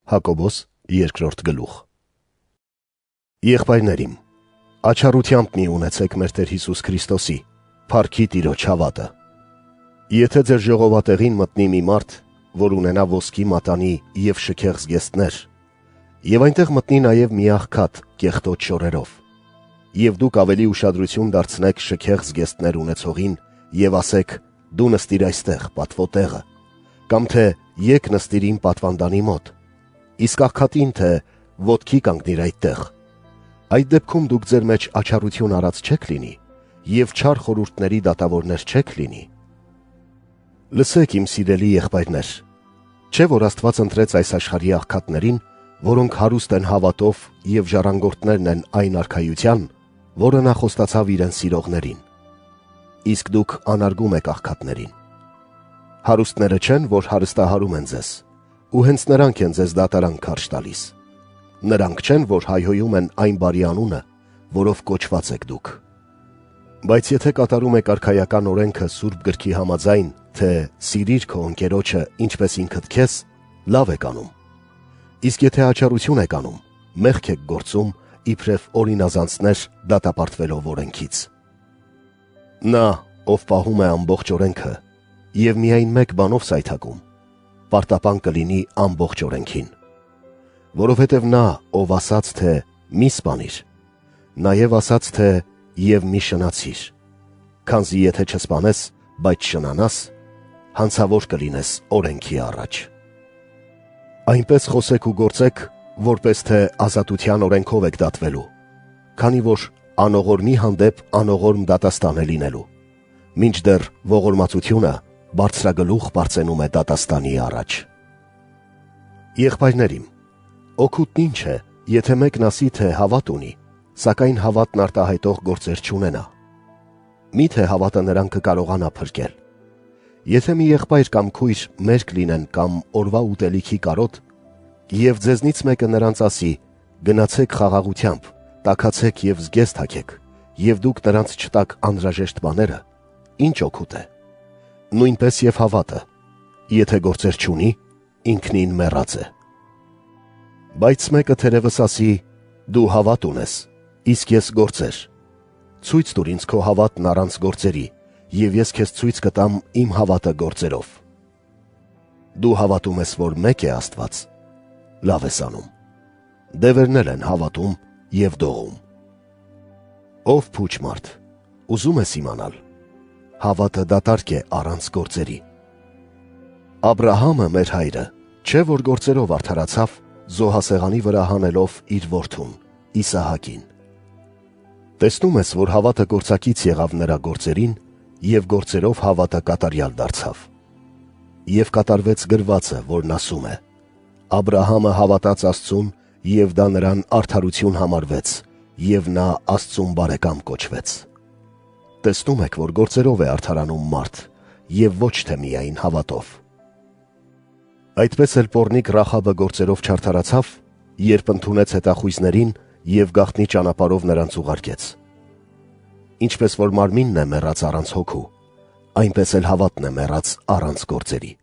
Հակոբոս 2 գլուխ։ Եղբայրներիմ, աչառությամբ մի ունեցեք մեր Տեր Հիսուս Քրիստոսի, փառքի Տիրոջ հավատը։ Եթե ձեր ժողովատեղին մտնի մի մարդ, որ ունենա ոսկի մատանի և շքեղ զգեստներ, և այնտեղ մտնի նաև մի աղքատ կեղտոտ շորերով, և դուք ավելի ուշադրություն դարձնեք շքեղ զգեստներ ունեցողին և ասեք. «Դու նստիր այստեղ, պատվո տեղը», կամ թե «Եկ նստիր իմ պատվանդանի մոտ», իսկ աղքատին թե «Ոտքի կանգնիր այդտեղ», այդ դեպքում դուք ձեր մեջ աչառություն արած չեք լինի և չար խորհուրդների դատավորներ չեք լինի։ Լսեք, իմ սիրելի եղբայրներ, չէ՞ որ Աստված ընտրեց այս աշխարհի աղքատներին, որոնք հարուստ են հավատով և ժառանգորդներն են այն արքայության, որը նա խոստացավ իրեն սիրողներին։ Իսկ դուք անարգում եք աղքատներին։ Հարուստները չեն, որ հարստահարում են ձեզ, ու հենց նրանք են ձեզ դատարան քարշ տալիս։ Նրանք չեն, որ հայհոյում են այն բարի անունը, որով կոչված եք դուք։ Բայց եթե կատարում եք արքայական օրենքը Սուրբ Գրքի համաձայն, թե «Սիրիր քո ընկերոջը, ինչպես ինքդ քեզ», լավ եք անում։ Իսկ եթե աչառություն եք անում, մեղք եք գործում, իբրև օրինազանցներ դատապարտվելով օրենքից։ Նա, ով պահում է ամբողջ օրենքը և միայն մեկ բանով սայթակում, պարտապան կլինի ամբողջ օրենքին։ Որովհետև նա, ով ասաց, թե «Մի սպանիր», նաև ասաց, թե «Եվ մի շնացիր», քանզի եթե չսպանես, բայց շնանաս, հանցավոր կլինես օրենքի առաջ։ Այնպես խոսեք ու գործեք, որպես թե ազատության օրենքով եք դատվելու, քանի որ անողորմի հանդեպ անողորմ դատաստան է լինելու, մինչդեռ ողորմածությունը բարձրագլուխ բարձենում է դատաստանի առաջ։ Եղբայրներիմ, օգուտն ինչ է, եթե մեկն ասի, թե հավատ ունի, սակայն հավատն արտահայտող գործեր չունենա։ Մի՞թե հավատը նրան կկարողանա փրկել։ Եթե մի եղբայր կամ քույր մերկ լինեն կամ օրվա ուտելիքի կարոտ, և ձեզնից մեկը նրանց ասի. «Գնացեք խաղաղությամբ, տաքացեք և զգեստ հագեք», և դուք նրանց չտաք անհրաժեշտ բաները, ի՞նչ օգուտ է։ Նույնպես և հավատը, եթե գործեր չունի, ինքնին մեռած է։ Բայց մեկը թերևս ասի. «Դու հավատ ունես, իսկ ես գործեր։ Ցույց տուր ինձ քո հավատն առանց գործերի, և ես քեզ ցույց կտամ իմ հավատը գործերով»։ Դու հավատում ես, որ մեկ է Աստված, լավ ես անում։ Դևերն էլ են հավատում և դողում։ Ով փուչ մարդ, ուզում ես իմանալ, հավատը դատարկ է առանց գործերի։ Աբրահամը մեր հայրը, չէ՞ որ գործերով արդարացավ, զոհասեղանի վրա հանելով իր որդուն՝ Իսահակին։ Տեսնում ես, որ հավատը գործակից եղավ նրա գործերին, և գործերով հավատը կատարյալ դարձավ։ Եվ կատարվեց գրվածը, որն ասում է. «Աբրահամը հավատաց Աստծուն, և դա նրան արդարություն համարվեց, և նա Աստծուն բարեկամ կոչվեց»։ Տեսնում եք, որ գործերով է արդարանում մարդ, և ոչ թե միայն հավատով։ Այդպես էլ պոռնիկ Ռախաբը գործերով չարդարացավ, երբ ընդունեց հետախույզներին և գաղտնի ճանապարհով նրանց ուղարկեց։ Ինչպես որ մարմինն է մեռած առանց հոգու, այնպես էլ հավատն է մեռած առանց գործերի։